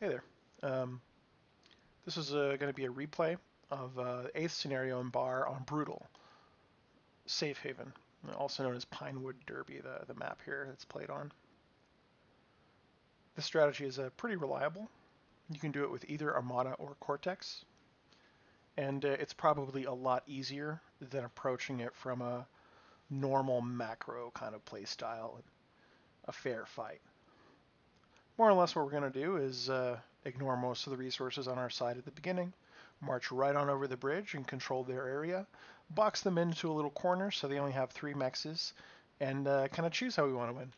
Hey there. This is going to be a replay of the 8th scenario in Bar on Brutal, Safe Haven, also known as Pinewood Derby, the map here that's played on. This strategy is pretty reliable. You can do it with either Armada or Cortex, and it's probably a lot easier than approaching it from a normal macro kind of play style, a fair fight. More or less what we're going to do is ignore most of the resources on our side at the beginning, march right on over the bridge and control their area, box them into a little corner so they only have 3 mexes, and kind of choose how we want to win.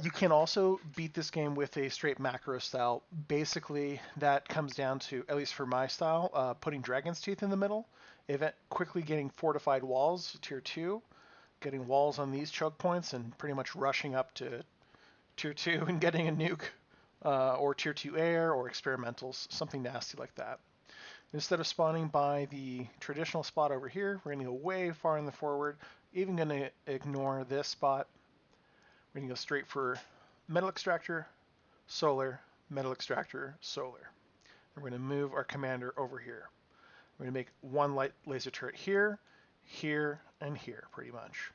You can also beat this game with a straight macro style. Basically, that comes down to, at least for my style, putting Dragon's Teeth in the middle, quickly getting fortified walls, tier 2, getting walls on these choke points, and pretty much rushing up to tier 2 and getting a nuke, or tier 2 air, or experimentals, something nasty like that. Instead of spawning by the traditional spot over here, we're going to go way far in the forward, even going to ignore this spot. We're going to go straight for metal extractor, solar, metal extractor, solar. And we're going to move our commander over here. We're going to make one light laser turret here, here, and here, pretty much.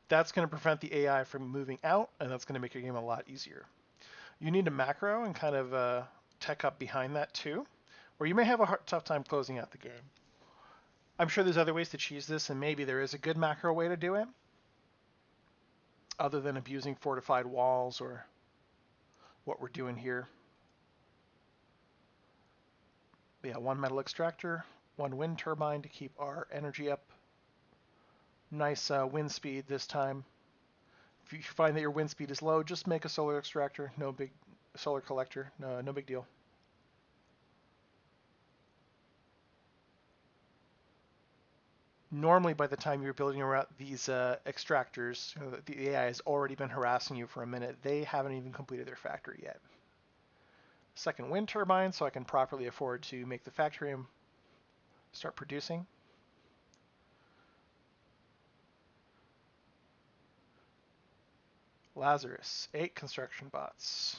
That's going to prevent the AI from moving out, and that's going to make your game a lot easier. You need a macro and kind of tech up behind that too, or you may have a tough time closing out the game. I'm sure there's other ways to cheese this, and maybe there is a good macro way to do it, other than abusing fortified walls or what we're doing here. But yeah, 1 metal extractor, 1 wind turbine to keep our energy up. Nice wind speed this time. If you find that your wind speed is low, just make a solar extractor. No big solar collector. No big deal. Normally, by the time you're building around these extractors, the AI has already been harassing you for a minute. They haven't even completed their factory yet. Second wind turbine, so I can properly afford to make the factory and start producing. Lazarus, 8 construction bots.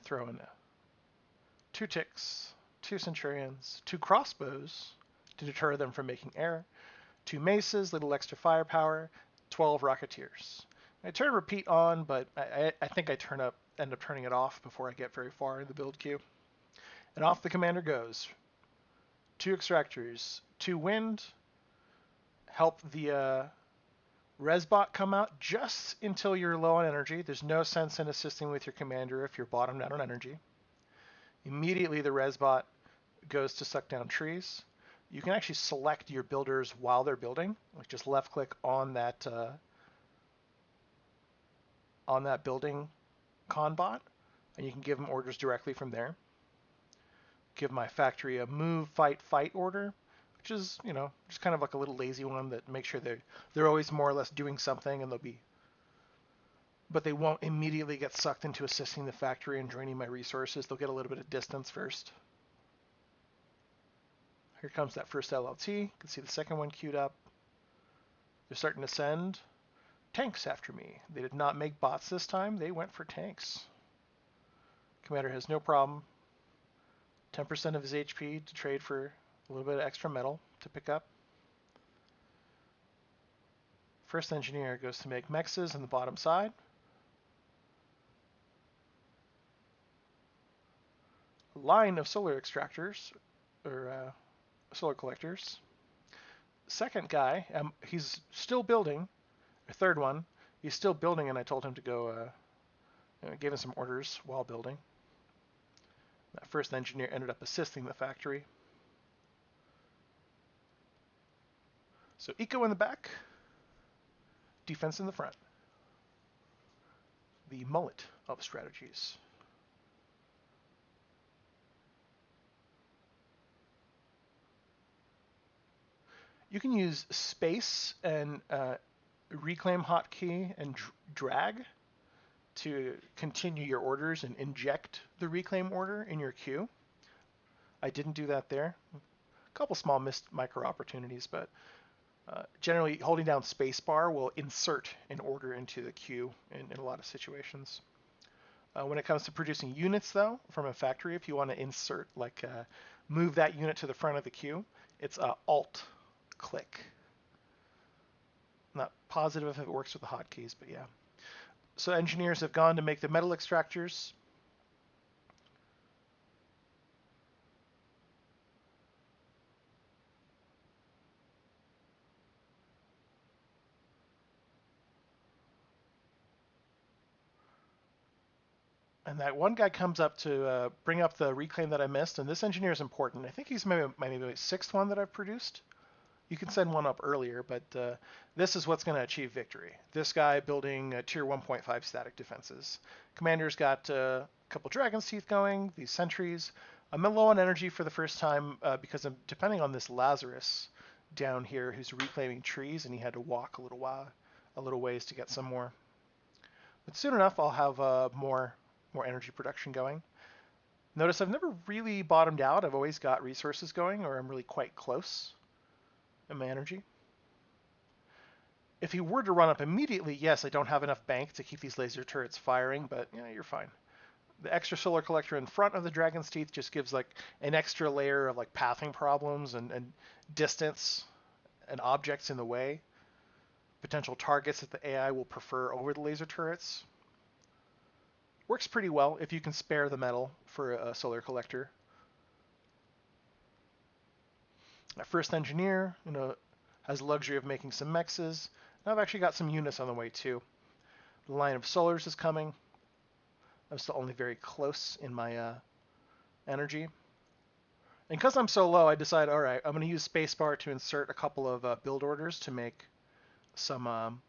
Throw in 2 ticks, 2 centurions, 2 crossbows to deter them from making air, 2 maces, little extra firepower, 12 rocketeers. I turn repeat on, but I think I end up turning it off before I get very far in the build queue. And off the commander goes. 2 extractors, 2 wind, help the resbot come out just until you're low on energy. There's no sense in assisting with your commander if you're bottomed out on energy. Immediately the resbot goes to suck down trees. You can actually select your builders while they're building. Like just left click on that building conbot, and you can give them orders directly from there. Give my factory a move, fight, fight order, which is, just kind of like a little lazy one that makes sure they're always more or less doing something, and but they won't immediately get sucked into assisting the factory and draining my resources. They'll get a little bit of distance first. Here comes that first LLT. You can see the second one queued up. They're starting to send tanks after me. They did not make bots this time. They went for tanks. Commander has no problem. 10% of his HP to trade for a little bit of extra metal to pick up. First engineer goes to make mexes on the bottom side. A line of solar extractors, or solar collectors. Second guy, he's still building. The third one, he's still building, and I told him to go, gave him some orders while building. That first engineer ended up assisting the factory. So eco in the back, defense in the front. The mullet of strategies. You can use space and reclaim hotkey and drag to continue your orders and inject the reclaim order in your queue. I didn't do that there. A couple small missed micro opportunities, but generally holding down spacebar will insert an order into the queue in a lot of situations. When it comes to producing units, though, from a factory, if you want to insert, like, move that unit to the front of the queue, it's Alt-click. Not positive if it works with the hotkeys, but yeah. So engineers have gone to make the metal extractors. And that one guy comes up to bring up the reclaim that I missed, and this engineer is important. I think he's maybe my sixth one that I've produced. You can send one up earlier, but this is what's going to achieve victory. This guy building tier 1.5 static defenses. Commander's got a couple Dragon's Teeth going, these sentries. I'm low on energy for the first time because I'm depending on this Lazarus down here who's reclaiming trees, and he had to walk a little ways to get some more. But soon enough, I'll have more energy production going. Notice I've never really bottomed out. I've always got resources going, or I'm really quite close in my energy. If he were to run up immediately, yes, I don't have enough bank to keep these laser turrets firing, but yeah, you're fine. The extra solar collector in front of the Dragon's Teeth just gives like an extra layer of like pathing problems and distance and objects in the way. Potential targets that the AI will prefer over the laser turrets. Works pretty well if you can spare the metal for a solar collector. My first engineer, has the luxury of making some mexes. Now I've actually got some units on the way too. The line of solars is coming. I'm still only very close in my energy. And because I'm so low, I decided, all right, I'm going to use spacebar to insert a couple of build orders to make some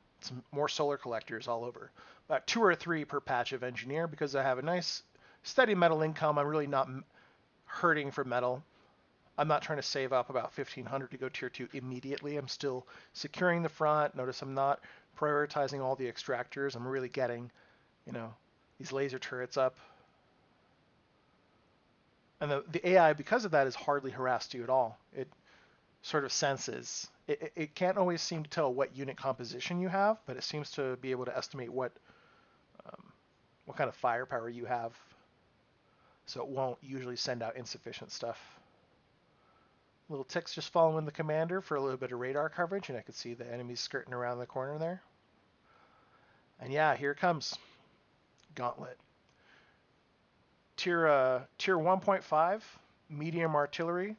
more solar collectors all over. About 2 or 3 per patch of engineer because I have a nice steady metal income. I'm really not hurting for metal. I'm not trying to save up about 1,500 to go tier 2 immediately. I'm still securing the front. Notice I'm not prioritizing all the extractors. I'm really getting, these laser turrets up. And the AI, because of that, is hardly harassed you at all. It sort of senses. It can't always seem to tell what unit composition you have, but it seems to be able to estimate what kind of firepower you have. So it won't usually send out insufficient stuff. Little ticks just following the commander for a little bit of radar coverage, and I could see the enemies skirting around the corner there. And yeah, here it comes. Gauntlet. Tier 1.5, medium artillery.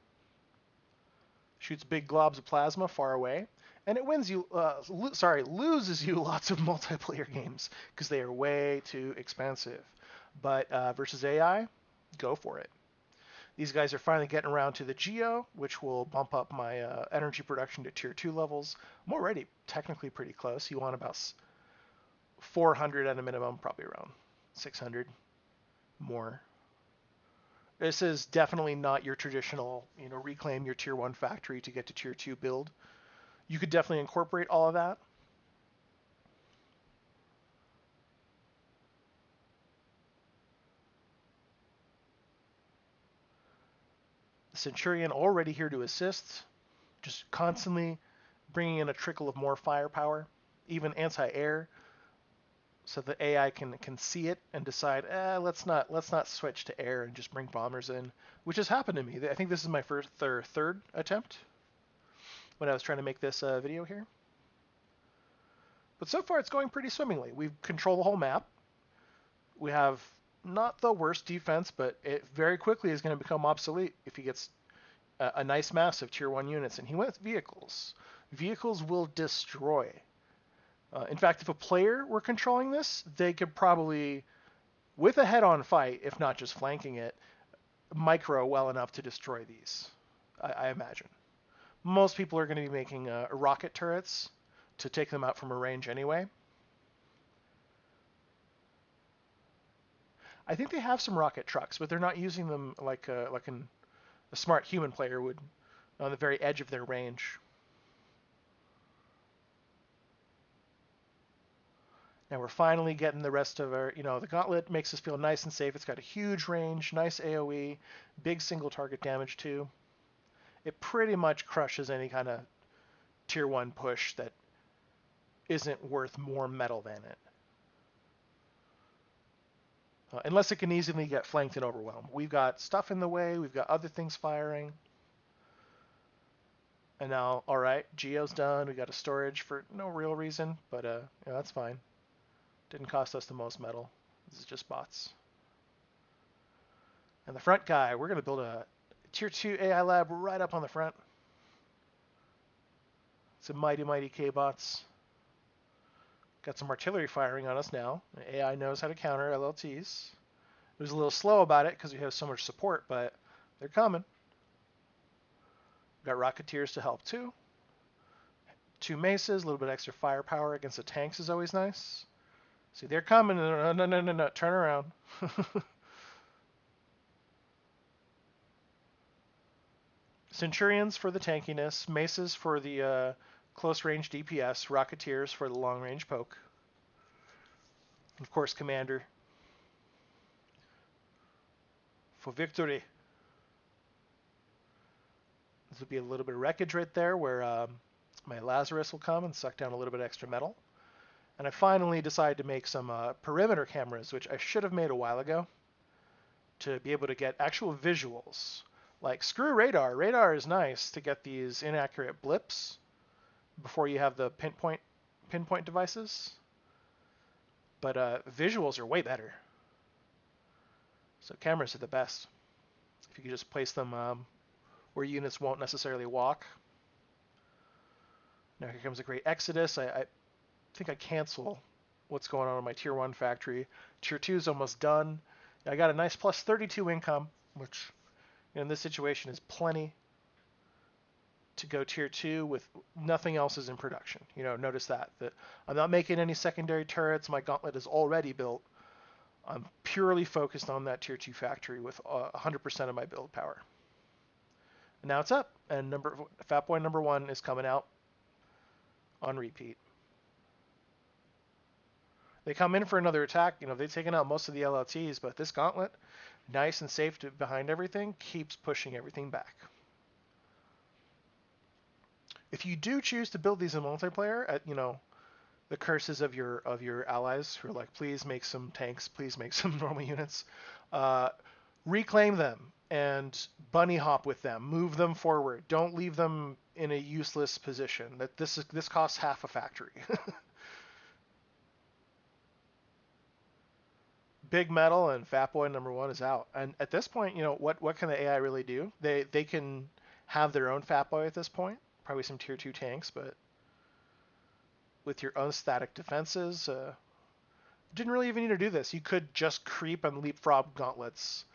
Shoots big globs of plasma far away. And it loses you lots of multiplayer games because they are way too expensive. But versus AI, go for it. These guys are finally getting around to the Geo, which will bump up my energy production to tier 2 levels. I'm already technically pretty close. You want about 400 at a minimum, probably around 600 more. This is definitely not your traditional, reclaim your tier 1 factory to get to tier 2 build. You could definitely incorporate all of that. Centurion already here to assist, just constantly bringing in a trickle of more firepower, even anti-air, so the AI can see it and decide, let's not switch to air and just bring bombers in, which has happened to me. I think this is my third attempt when I was trying to make this video here. But so far it's going pretty swimmingly. We control the whole map. We have not the worst defense, but it very quickly is going to become obsolete if he gets a nice mass of tier 1 units. And he went with vehicles. Vehicles will destroy. In fact, if a player were controlling this, they could probably, with a head-on fight, if not just flanking it, micro well enough to destroy these, I imagine. Most people are going to be making rocket turrets to take them out from a range anyway. I think they have some rocket trucks, but they're not using them like a smart human player would on the very edge of their range. Now we're finally getting the rest of our, the Gauntlet makes us feel nice and safe. It's got a huge range, nice AoE, big single target damage too. It pretty much crushes any kind of tier 1 push that isn't worth more metal than it. unless it can easily get flanked and overwhelmed. We've got stuff in the way. We've got other things firing. And now, all right, Geo's done. We got a storage for no real reason, but yeah, that's fine. Didn't cost us the most metal. This is just bots. And the front guy, we're going to build a tier 2 AI lab right up on the front. Some mighty K-bots. Got some artillery firing on us now. AI knows how to counter LLTs. It was a little slow about it because we have so much support, but they're coming. Got Rocketeers to help too. 2 maces, a little bit extra firepower against the tanks is always nice. See, they're coming. No. Turn around. Centurions for the tankiness. Maces for the close range DPS. Rocketeers for the long range poke. And of course, Commander. For victory. This will be a little bit of wreckage right there where my Lazarus will come and suck down a little bit of extra metal. And I finally decided to make some perimeter cameras, which I should have made a while ago, to be able to get actual visuals. Like, screw radar. Radar is nice to get these inaccurate blips before you have the pinpoint devices. But visuals are way better. So cameras are the best. If you could just place them where units won't necessarily walk. Now here comes a great exodus. I think I cancel what's going on in my tier 1 factory. Tier 2 is almost done. I got a nice plus 32 income, which in this situation is plenty to go tier 2 with nothing else is in production. You know, notice that I'm not making any secondary turrets. My gauntlet is already built. I'm purely focused on that tier 2 factory with 100% of my build power. And now it's up, and Fat Boy number 1 is coming out on repeat. They come in for another attack. You know, they've taken out most of the LLTs, but this gauntlet, nice and safe behind everything, keeps pushing everything back. If you do choose to build these in multiplayer, at the curses of your allies who are like, please make some tanks, please make some normal units, reclaim them and bunny hop with them, move them forward. Don't leave them in a useless position. That this costs half a factory. Big Metal and Fat Boy number 1 is out. And at this point, what can the AI really do? They can have their own Fat Boy at this point. Probably some tier 2 tanks, but with your own static defenses, didn't really even need to do this. You could just creep and leapfrog gauntlets.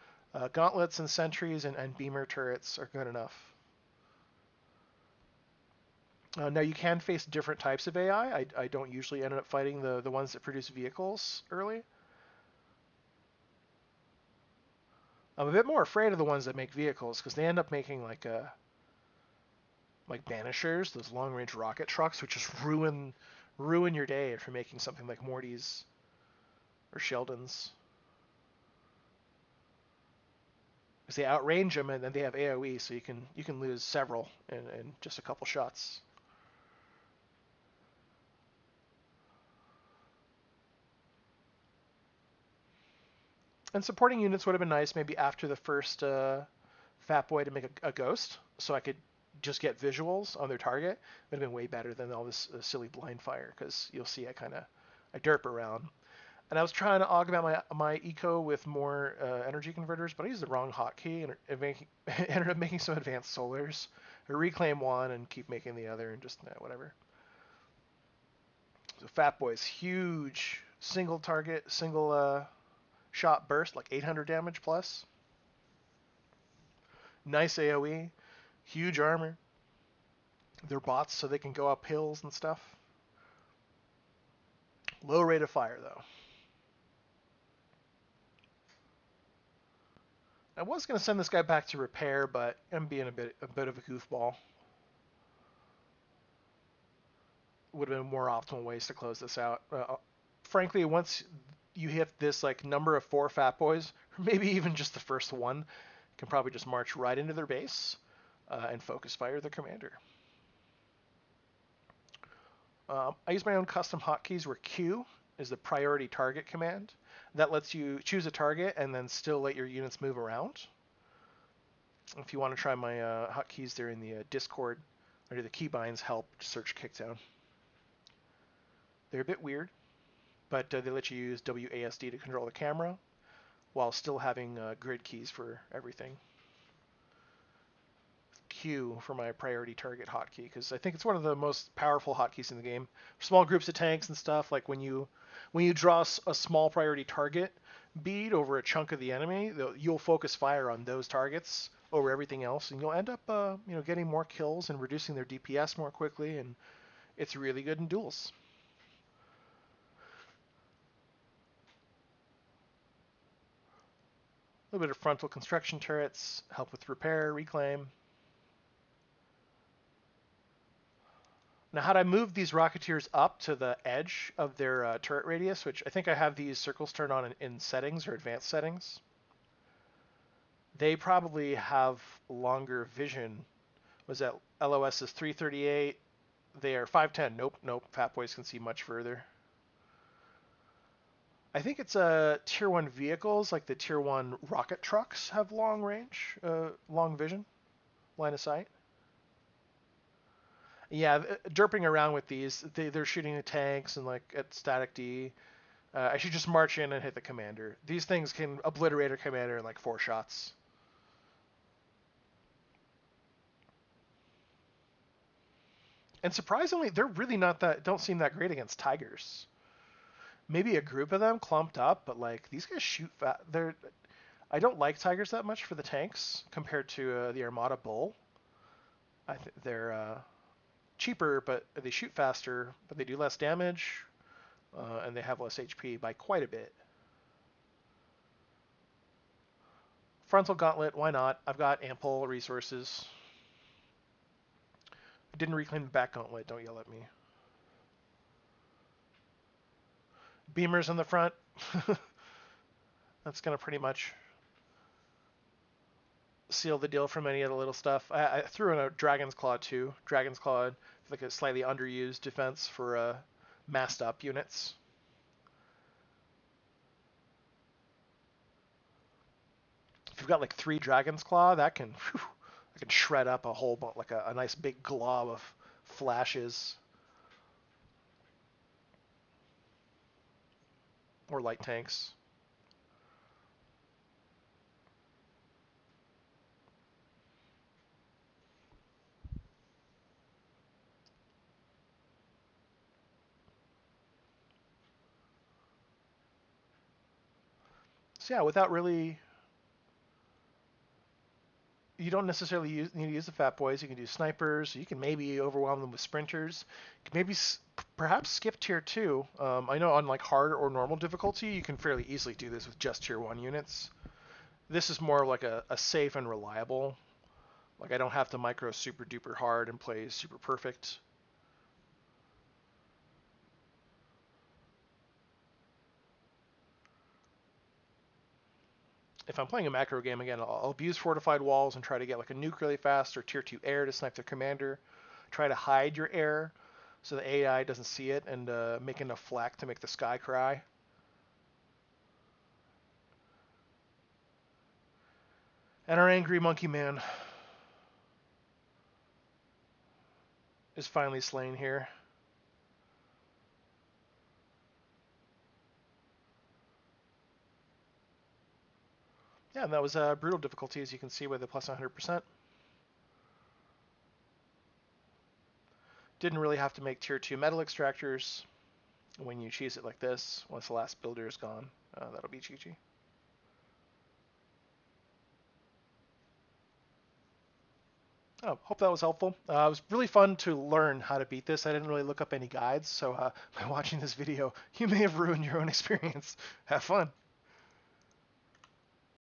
Gauntlets and sentries and beamer turrets are good enough. Now you can face different types of AI. I don't usually end up fighting the ones that produce vehicles early. I'm a bit more afraid of the ones that make vehicles because they end up making like Banishers, those long-range rocket trucks, which just ruin your day if you're making something like Morty's or Sheldon's. Because they outrange them and then they have AoE, so you can lose several in just a couple shots. And supporting units would have been nice maybe after the first Fat Boy to make a ghost, so I could just get visuals on their target. Would have been way better than all this silly blind fire, because you'll see I derp around. And I was trying to augment my eco with more energy converters, but I used the wrong hotkey and ended up making some advanced solars. I reclaim one and keep making the other and just whatever. So Fat Boy's huge single target, single shot burst, like 800 damage plus. Nice AoE, huge armor. They're bots, so they can go up hills and stuff. Low rate of fire, though. I was going to send this guy back to repair, but I'm being a bit of a goofball. Would have been more optimal ways to close this out. Frankly, once you hit this number of 4 Fat Boys, or maybe even just the first one, you can probably just march right into their base and focus fire the commander. I use my own custom hotkeys where Q is the priority target command. That lets you choose a target and then still let your units move around. If you want to try my hotkeys, they're in the Discord, or the keybinds help search Kickdown. They're a bit weird, but they let you use WASD to control the camera while still having grid keys for everything. Q for my priority target hotkey, because I think it's one of the most powerful hotkeys in the game. For small groups of tanks and stuff, like when you draw a small priority target bead over a chunk of the enemy, you'll focus fire on those targets over everything else, and you'll end up getting more kills and reducing their DPS more quickly, and it's really good in duels. A little bit of frontal construction turrets, help with repair, reclaim. Now, had I moved these Rocketeers up to the edge of their turret radius, which I think I have these circles turned on in settings or advanced settings, they probably have longer vision. Was that LOS is 338? They are 510. Nope. Fat Boys can see much further. I think it's tier 1 vehicles, like the tier 1 rocket trucks, have long range, long vision, line of sight. Yeah, derping around with these, they're shooting the tanks and like at static D. I should just march in and hit the commander. These things can obliterate a commander in like 4 shots. And surprisingly, they're really don't seem that great against Tigers. Maybe a group of them clumped up, but like these guys shoot fast. I don't like Tigers that much for the tanks compared to the Armada Bull. I think they're cheaper, but they shoot faster, but they do less damage, and they have less HP by quite a bit. Frontal Gauntlet, why not? I've got ample resources. I didn't reclaim the back gauntlet, don't yell at me. Beamers in the front. That's going to pretty much seal the deal from any of the little stuff. I threw in a Dragon's Claw too. Dragon's Claw, like a slightly underused defense for massed up units. If you've got like 3 Dragon's Claw, that can shred up a whole like a nice big glob of flashes. Or light tanks. So yeah, without really, you don't necessarily need to use the Fat Boys. You can do snipers. You can maybe overwhelm them with sprinters. You can maybe perhaps skip tier 2. I know on like hard or normal difficulty, you can fairly easily do this with just tier 1 units. This is more like a safe and reliable. Like I don't have to micro super duper hard and play super perfect. If I'm playing a macro game again, I'll abuse fortified walls and try to get like a nuke really fast or tier 2 air to snipe their commander. Try to hide your air so the AI doesn't see it and make enough flak to make the sky cry. And our angry monkey man is finally slain here. Yeah, and that was brutal difficulty, as you can see with the plus 100%. Didn't really have to make tier 2 metal extractors. When you cheese it like this, once the last builder is gone, that'll be GG. Oh, hope that was helpful. It was really fun to learn how to beat this. I didn't really look up any guides, so by watching this video, you may have ruined your own experience. Have fun.